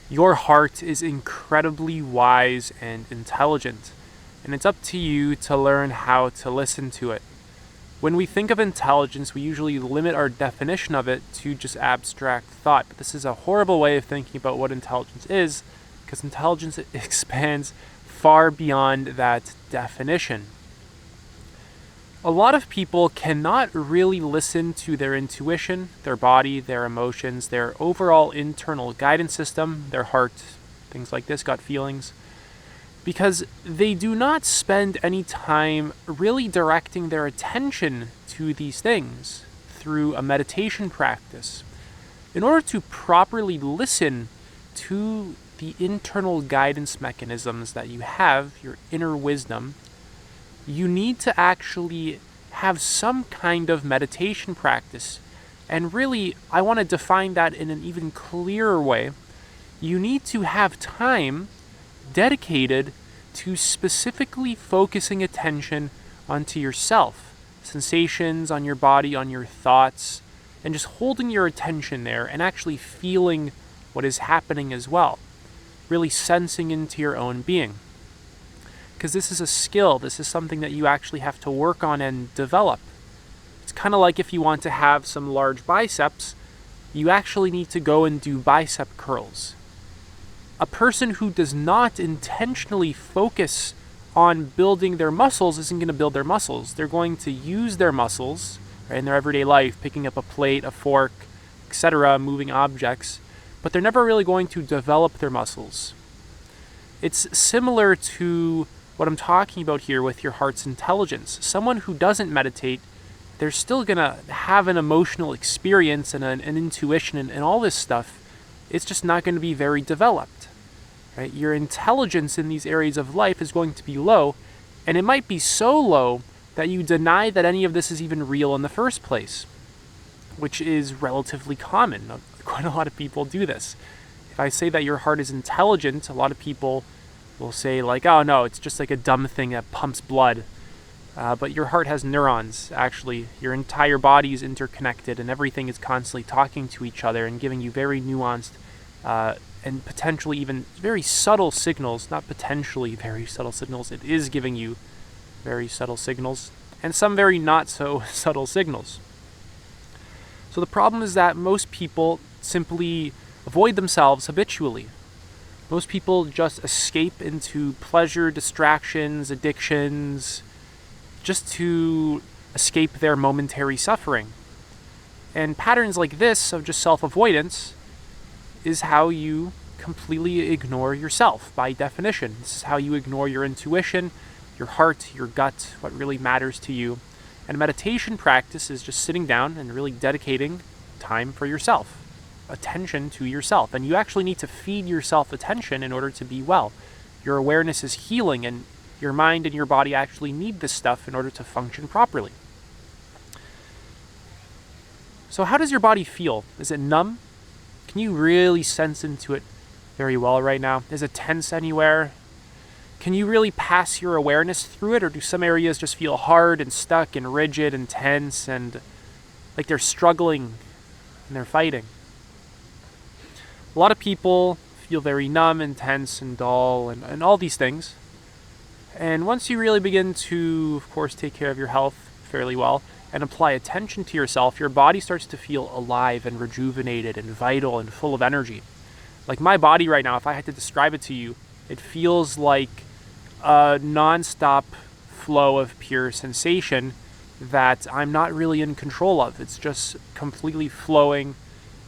Your heart is incredibly wise and intelligent, and it's up to you to learn how to listen to it. When we think of intelligence, we usually limit our definition of it to just abstract thought, but this is a horrible way of thinking about what intelligence is, because intelligence expands far beyond that definition. A lot of people cannot really listen to their intuition, their body, their emotions, their overall internal guidance system, their heart, things like this, gut feelings, because they do not spend any time really directing their attention to these things through a meditation practice. In order to properly listen to the internal guidance mechanisms that you have, your inner wisdom, you need to actually have some kind of meditation practice. And really, I want to define that in an even clearer way. You need to have time dedicated to specifically focusing attention onto yourself, sensations on your body, on your thoughts, and just holding your attention there and actually feeling what is happening as well, really sensing into your own being. Because this is a skill, this is something that you actually have to work on and develop. It's kind of like if you want to have some large biceps, you actually need to go and do bicep curls. A person who does not intentionally focus on building their muscles isn't going to build their muscles. They're going to use their muscles, right, in their everyday life, picking up a plate, a fork, etc., moving objects, but they're never really going to develop their muscles. It's similar to what I'm talking about here with your heart's intelligence. Someone who doesn't meditate, they're still going to have an emotional experience and an intuition and all this stuff. It's just not going to be very developed. Right? Your intelligence in these areas of life is going to be low, and it might be so low that you deny that any of this is even real in the first place, which is relatively common. Quite a lot of people do this. If I say that your heart is intelligent, a lot of people will say like, oh no, it's just like a dumb thing that pumps blood. But your heart has neurons, actually. Your entire body is interconnected and everything is constantly talking to each other and giving you very nuanced and potentially even very subtle signals. Not potentially very subtle signals, it is giving you very subtle signals and some very not so subtle signals. So the problem is that most people simply avoid themselves habitually. Most people just escape into pleasure, distractions, addictions, just to escape their momentary suffering. And patterns like this of just self-avoidance is how you completely ignore yourself by definition. This is how you ignore your intuition, your heart, your gut, what really matters to you. And meditation practice is just sitting down and really dedicating time for yourself, attention to yourself. And you actually need to feed yourself attention in order to be well. Your awareness is healing, and your mind and your body actually need this stuff in order to function properly. So how does your body feel? Is it numb? Can you really sense into it very well right now? Is it tense anywhere? Can you really pass your awareness through it, or do some areas just feel hard and stuck and rigid and tense and like they're struggling and they're fighting? A lot of people feel very numb and tense and dull and all these things. And once you really begin to, of course, take care of your health fairly well and apply attention to yourself, your body starts to feel alive and rejuvenated and vital and full of energy. Like my body right now, if I had to describe it to you, it feels like a non-stop flow of pure sensation that I'm not really in control of. It's just completely flowing,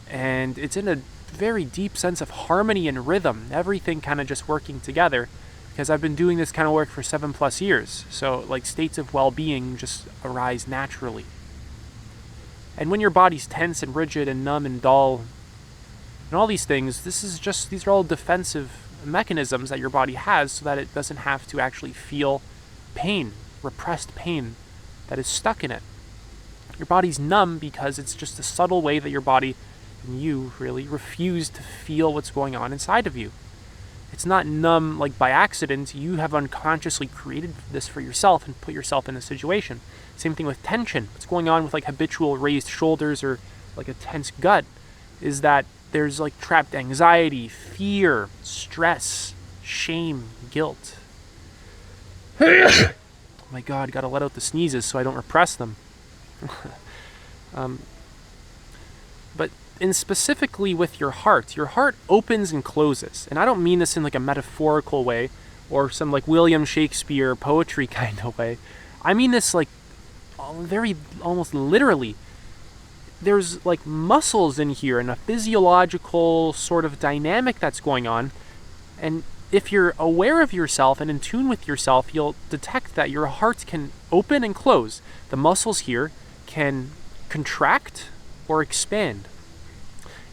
and it's in a very deep sense of harmony and rhythm, everything kind of just working together, because I've been doing this kind of work for 7+ years. So like states of well-being just arise naturally. And when your body's tense and rigid and numb and dull and all these things, these are all defensive mechanisms that your body has so that it doesn't have to actually feel pain, repressed pain that is stuck in it. Your body's numb because it's just a subtle way that your body and you really refuse to feel what's going on inside of you. It's not numb like by accident. You have unconsciously created this for yourself and put yourself in a situation. Same thing with tension. What's going on with like habitual raised shoulders or like a tense gut is that There's like trapped anxiety, fear, stress, shame, guilt. Oh my God, gotta let out the sneezes so I don't repress them. um, but in specifically with your heart opens and closes. And I don't mean this in like a metaphorical way or some like William Shakespeare poetry kind of way. I mean this like very almost literally. There's like muscles in here and a physiological sort of dynamic that's going on. And if you're aware of yourself and in tune with yourself, you'll detect that your heart can open and close. The muscles here can contract or expand.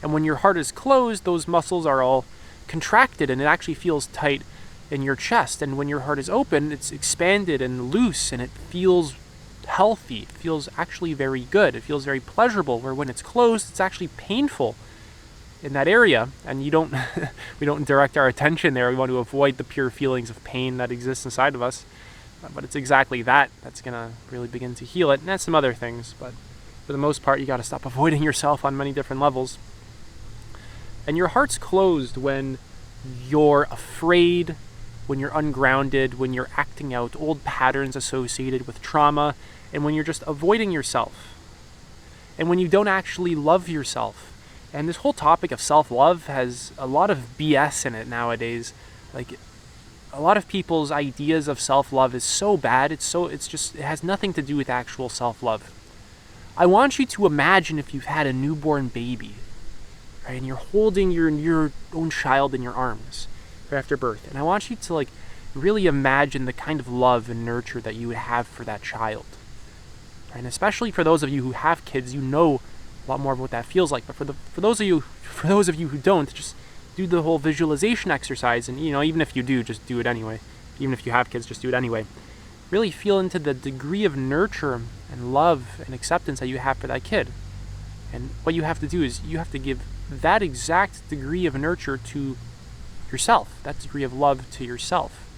And when your heart is closed, those muscles are all contracted and it actually feels tight in your chest. And when your heart is open, it's expanded and loose and it feels healthy. It feels actually very good. It feels very pleasurable, where when it's closed, it's actually painful in that area. And we don't direct our attention there. We want to avoid the pure feelings of pain that exist inside of us. But it's exactly that's going to really begin to heal it. And that's some other things. But for the most part, you got to stop avoiding yourself on many different levels. And your heart's closed when you're afraid, when you're ungrounded, when you're acting out old patterns associated with trauma, and when you're just avoiding yourself. And when you don't actually love yourself. And this whole topic of self-love has a lot of BS in it nowadays. Like, a lot of people's ideas of self-love is so bad, it has nothing to do with actual self-love. I want you to imagine if you've had a newborn baby, right, and you're holding your own child in your arms right after birth. And I want you to like really imagine the kind of love and nurture that you would have for that child. Right? And especially for those of you who have kids, you know a lot more of what that feels like. But for those of you who don't, just do the whole visualization exercise. And even if you do, just do it anyway. Even if you have kids, just do it anyway. Really feel into the degree of nurture and love and acceptance that you have for that kid. And what you have to do is you have to give that exact degree of nurture to yourself, that degree of love to yourself.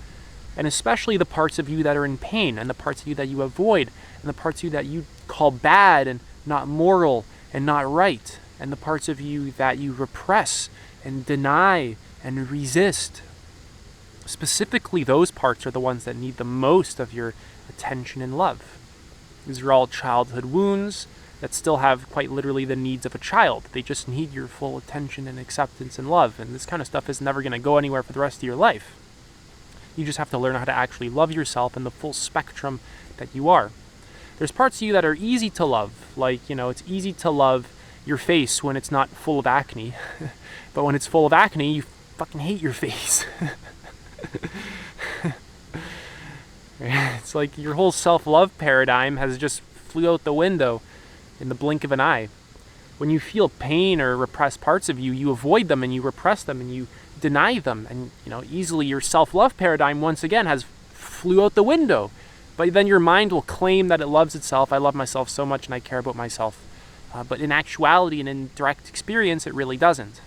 And especially the parts of you that are in pain, and the parts of you that you avoid, and the parts of you that you call bad and not moral and not right, and the parts of you that you repress and deny and resist. Specifically, those parts are the ones that need the most of your attention and love. These are all childhood wounds that still have quite literally the needs of a child. They just need your full attention and acceptance and love. And this kind of stuff is never going to go anywhere for the rest of your life. You just have to learn how to actually love yourself in the full spectrum that you are. There's parts of you that are easy to love. Like, it's easy to love your face when it's not full of acne. But when it's full of acne, you fucking hate your face. It's like your whole self-love paradigm has just flew out the window in the blink of an eye. When you feel pain or repressed parts of you, you avoid them and you repress them and you deny them. And, easily your self-love paradigm once again has flew out the window. But then your mind will claim that it loves itself. I love myself so much and I care about myself. But in actuality and in direct experience, it really doesn't.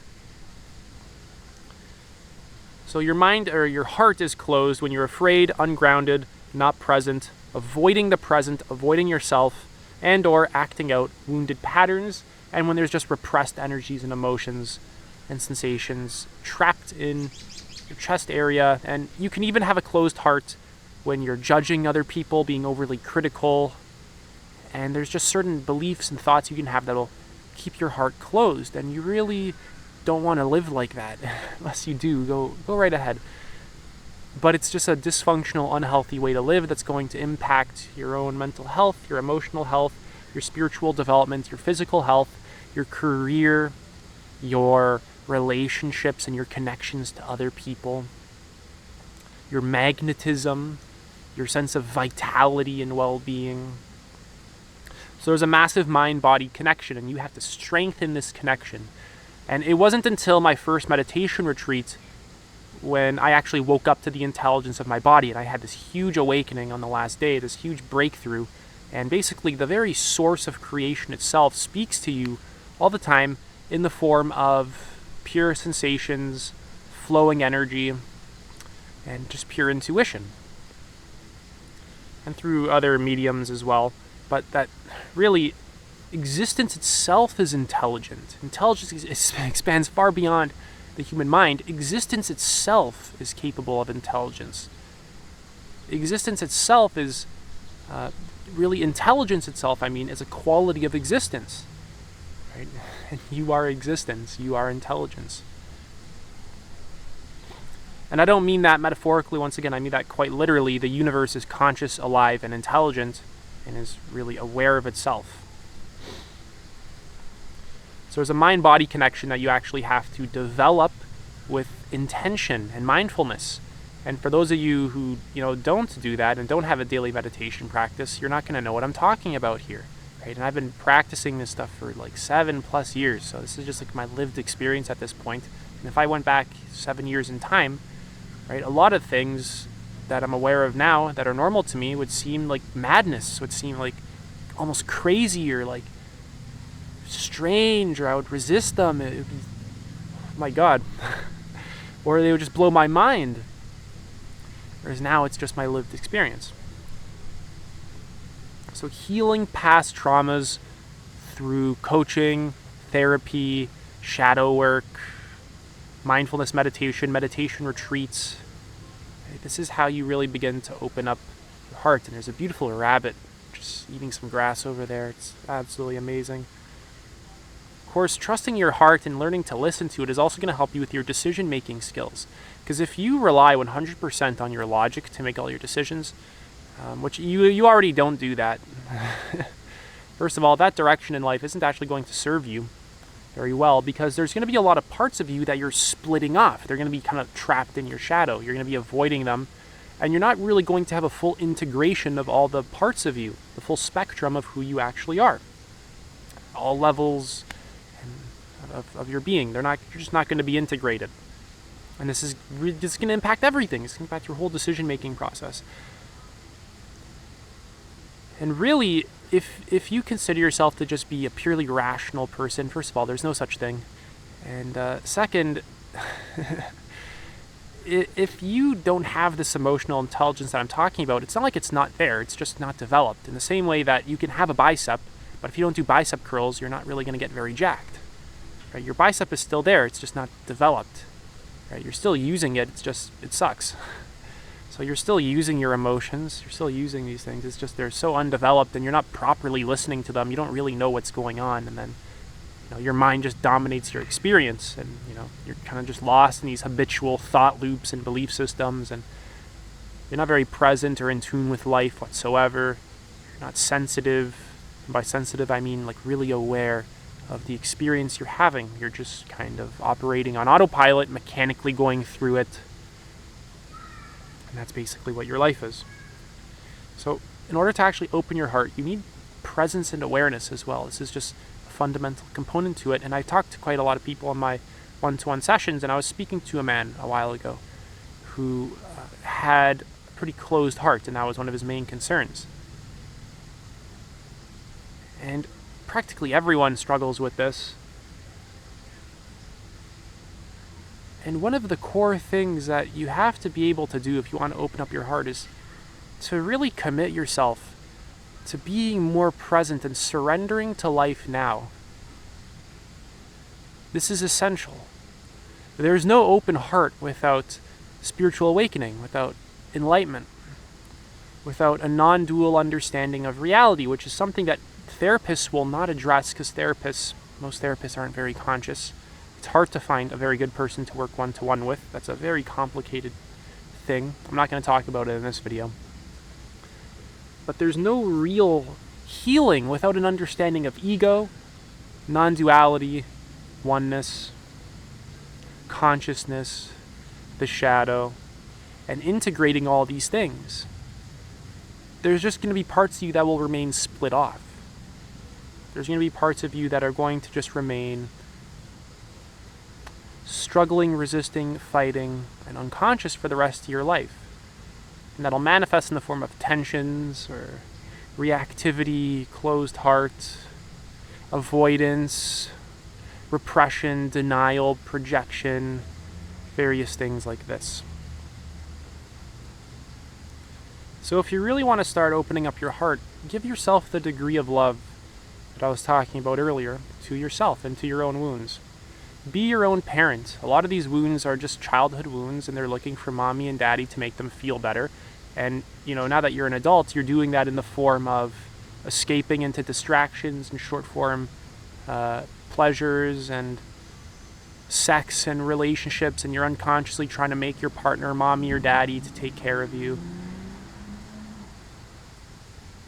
So your mind or your heart is closed when you're afraid, ungrounded, not present, avoiding the present, avoiding yourself, and or acting out wounded patterns, and when there's just repressed energies and emotions and sensations trapped in your chest area. And you can even have a closed heart when you're judging other people, being overly critical, and there's just certain beliefs and thoughts you can have that'll keep your heart closed, and you really don't want to live like that. Unless you do, go right ahead. But it's just a dysfunctional, unhealthy way to live that's going to impact your own mental health, your emotional health, your spiritual development, your physical health, your career, your relationships and your connections to other people, your magnetism, your sense of vitality and well-being. So there's a massive mind-body connection, and you have to strengthen this connection. And it wasn't until my first meditation retreat when I actually woke up to the intelligence of my body, and I had this huge awakening on the last day, this huge breakthrough. And basically the very source of creation itself speaks to you all the time in the form of pure sensations, flowing energy, and just pure intuition. And through other mediums as well. But that really, existence itself is intelligent. Intelligence expands far beyond the human mind. Existence itself is capable of intelligence. Existence itself is really intelligence itself, is a quality of existence. Right? And you are existence, you are intelligence. And I don't mean that metaphorically, once again, I mean that quite literally. The universe is conscious, alive, and intelligent, and is really aware of itself. So there's a mind-body connection that you actually have to develop with intention and mindfulness. And for those of you who don't do that and don't have a daily meditation practice, you're not going to know what I'm talking about here, right? And I've been practicing this stuff for like 7+ years, so this is just like my lived experience at this point. And if I went back 7 years in time, right, a lot of things that I'm aware of now that are normal to me would seem like madness, would seem like almost crazy or like strange, or I would resist them. It would be, oh my God. Or they would just blow my mind. Whereas now it's just my lived experience. So healing past traumas through coaching, therapy, shadow work, mindfulness meditation, meditation retreats. Right? This is how you really begin to open up your heart. And there's a beautiful rabbit just eating some grass over there. It's absolutely amazing. Of course, trusting your heart and learning to listen to it is also going to help you with your decision-making skills. Because if you rely 100% on your logic to make all your decisions, which you already don't do that, first of all, that direction in life isn't actually going to serve you very well, because there's going to be a lot of parts of you that you're splitting off. They're going to be kind of trapped in your shadow. You're going to be avoiding them, and you're not really going to have a full integration of all the parts of you, the full spectrum of who you actually are. All levels of your being. You're just not going to be integrated. And this is going to impact everything. It's going to impact your whole decision-making process. And really, if you consider yourself to just be a purely rational person, first of all, there's no such thing. And second, if you don't have this emotional intelligence that I'm talking about, it's not like it's not there. It's just not developed. In the same way that you can have a bicep, but if you don't do bicep curls, you're not really going to get very jacked. Right? Your bicep is still there. It's just not developed. Right? You're still using it. It sucks. So you're still using your emotions. You're still using these things. It's just they're so undeveloped, and you're not properly listening to them. You don't really know what's going on, and then your mind just dominates your experience, and you're kind of just lost in these habitual thought loops and belief systems, and you're not very present or in tune with life whatsoever. You're not sensitive. And by sensitive, I mean like really aware of the experience you're having. You're just kind of operating on autopilot, mechanically going through it. And that's basically what your life is. So in order to actually open your heart, you need presence and awareness as well. This is just a fundamental component to it. And I talked to quite a lot of people in my one-to-one sessions, and I was speaking to a man a while ago who had a pretty closed heart, and that was one of his main concerns. And practically everyone struggles with this. And one of the core things that you have to be able to do if you want to open up your heart is to really commit yourself to being more present and surrendering to life now. This is essential. There's no open heart without spiritual awakening, without enlightenment, without a non-dual understanding of reality, which is something that therapists will not address, because most therapists aren't very conscious. It's hard to find a very good person to work one-to-one with. That's a very complicated thing. I'm not going to talk about it in this video. But there's no real healing without an understanding of ego, non-duality, oneness, consciousness, the shadow, and integrating all these things. There's just going to be parts of you that will remain split off. There's going to be parts of you that are going to just remain struggling, resisting, fighting, and unconscious for the rest of your life. And that'll manifest in the form of tensions or reactivity, closed heart, avoidance, repression, denial, projection, various things like this. So if you really want to start opening up your heart, give yourself the degree of love that I was talking about earlier to yourself and to your own wounds. Be your own parent. A lot of these wounds are just childhood wounds, and they're looking for mommy and daddy to make them feel better. And, now that you're an adult, you're doing that in the form of escaping into distractions and short form pleasures and sex and relationships, and you're unconsciously trying to make your partner mommy or daddy to take care of you.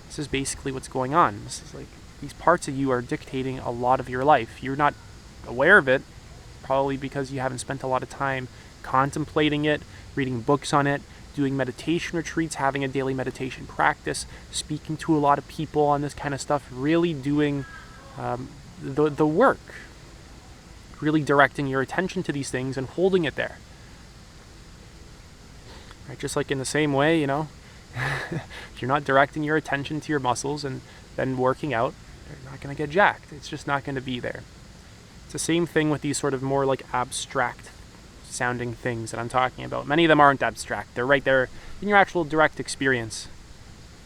This is basically what's going on. This is like these parts of you are dictating a lot of your life. You're not aware of it, probably because you haven't spent a lot of time contemplating it, reading books on it, doing meditation retreats, having a daily meditation practice, speaking to a lot of people on this kind of stuff, really doing the work, really directing your attention to these things and holding it there. Right? Just like in the same way, if you're not directing your attention to your muscles and then working out, they're not going to get jacked. It's just not going to be there. It's the same thing with these sort of more like abstract sounding things that I'm talking about. Many of them aren't abstract. They're right there in your actual direct experience.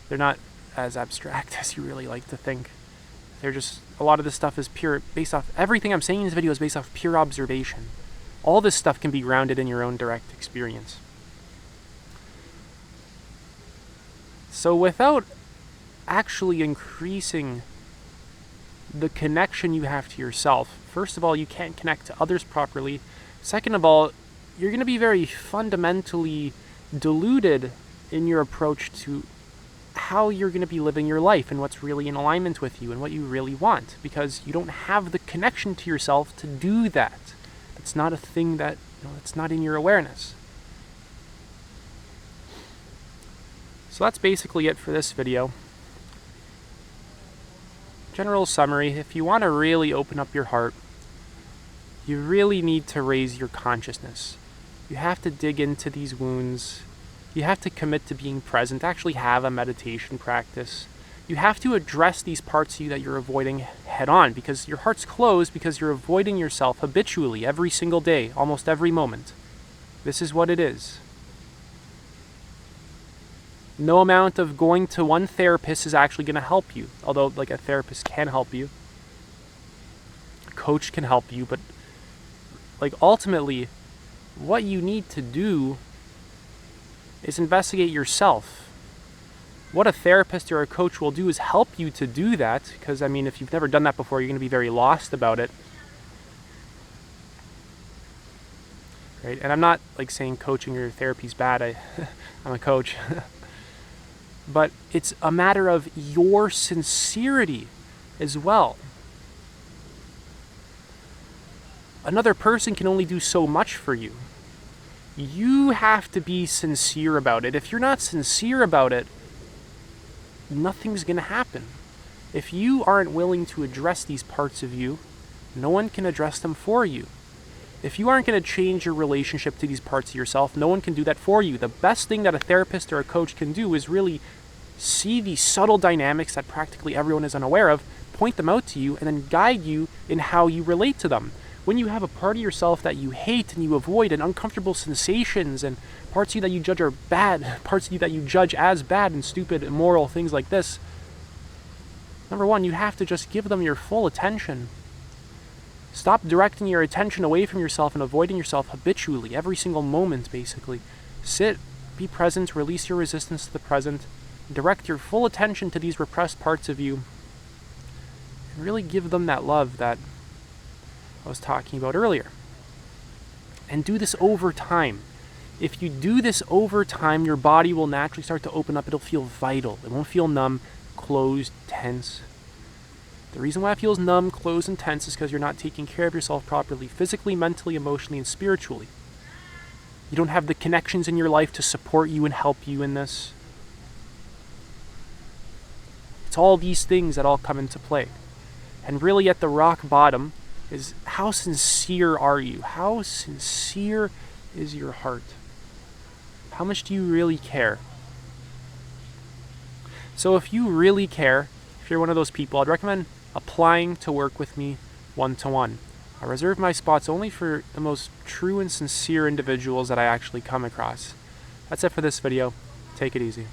They're not as abstract as you really like to think. They're just, a lot of this stuff is pure, based off, everything I'm saying in this video is based off pure observation. All this stuff can be grounded in your own direct experience. So without actually increasing the connection you have to yourself, first of all, you can't connect to others properly. Second of all, you're going to be very fundamentally deluded in your approach to how you're going to be living your life and what's really in alignment with you and what you really want, because you don't have the connection to yourself to do that. It's not a thing that, it's not in your awareness. So that's basically it for this video. General summary, if you want to really open up your heart, you really need to raise your consciousness. You have to dig into these wounds. You have to commit to being present, actually have a meditation practice. You have to address these parts of you that you're avoiding head on, because your heart's closed because you're avoiding yourself habitually every single day, almost every moment. This is what it is. No amount of going to one therapist is actually going to help you, although like a therapist can help you. A coach can help you, but like ultimately what you need to do is investigate yourself. What a therapist or a coach will do is help you to do that, because if you've never done that before, you're going to be very lost about it. Right? And I'm not like saying coaching or therapy is bad. I'm a coach. But it's a matter of your sincerity as well. Another person can only do so much for you. You have to be sincere about it. If you're not sincere about it, nothing's going to happen. If you aren't willing to address these parts of you, no one can address them for you. If you aren't going to change your relationship to these parts of yourself, no one can do that for you. The best thing that a therapist or a coach can do is really see these subtle dynamics that practically everyone is unaware of, point them out to you, and then guide you in how you relate to them. When you have a part of yourself that you hate and you avoid, and uncomfortable sensations and parts of you that you judge are bad, parts of you that you judge as bad and stupid, immoral, things like this, number one, you have to just give them your full attention. Stop directing your attention away from yourself and avoiding yourself habitually, every single moment, basically. Sit, be present, release your resistance to the present, direct your full attention to these repressed parts of you, and really give them that love that I was talking about earlier. And do this over time. If you do this over time, your body will naturally start to open up. It'll feel vital. It won't feel numb, closed, tense. The reason why it feels numb, closed, and tense is because you're not taking care of yourself properly, physically, mentally, emotionally, and spiritually. You don't have the connections in your life to support you and help you in this. It's all these things that all come into play. And really at the rock bottom is, how sincere are you? How sincere is your heart? How much do you really care? So if you really care, if you're one of those people, I'd recommend applying to work with me one-to-one. I reserve my spots only for the most true and sincere individuals that I actually come across. That's it for this video. Take it easy.